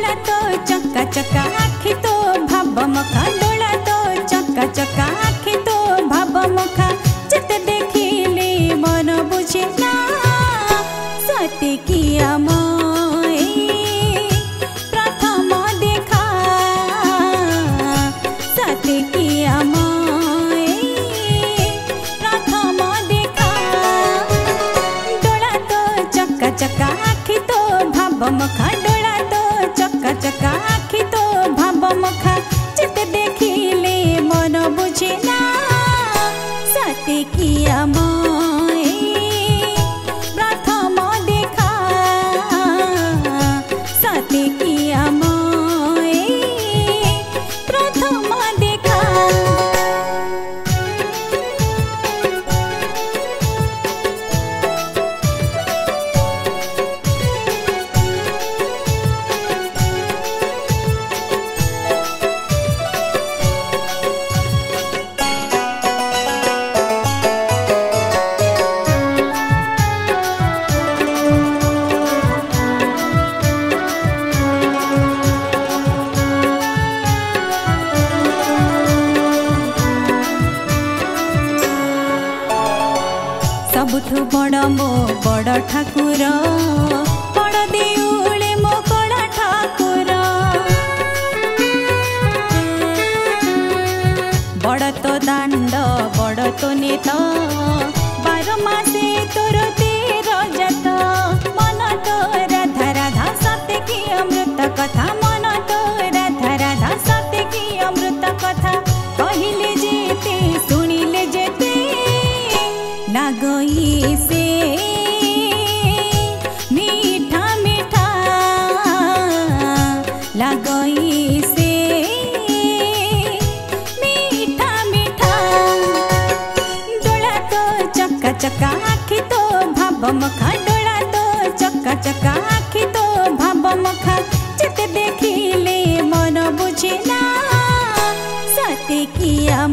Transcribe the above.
डोला तो चक्का चक्का आखि तो भाव मखा डोला तो चक्का चक्का आखि तो भाव मखा जिते देखिले मन बुझे ना सते किया मोए प्रथम देखा सते किया मोए प्रथम देखा डोला तो चक्का चक्का आखि तो भाव मखा डोला तो चक्का चक्का आखि तो भाव मखा जिते देखिले मन बुझे ना सते किया मोए प्रथम देखा सते किया मोए प्रथम देखा। सबुठु बड़ मो बड़ ठाकुर बड़ देउले मो कड़ा ठाकुर बड़ तो दांड बड़ तो नेत 12 मासे तोर 13 जत मन तो राधा राधा सत्य की अमृत कथा मन तो राधा राधा सत्य की अमृत कथा कहिले जेते सुनिले जेते लागई से मीठा मीठा लागई से मीठा मीठा डोला तो चक्का चक्का आखि तो भाव मखा डोला तो चक्का चक्का आखि तो भाव मखा जिते देखिले मन बुझे ना सते किया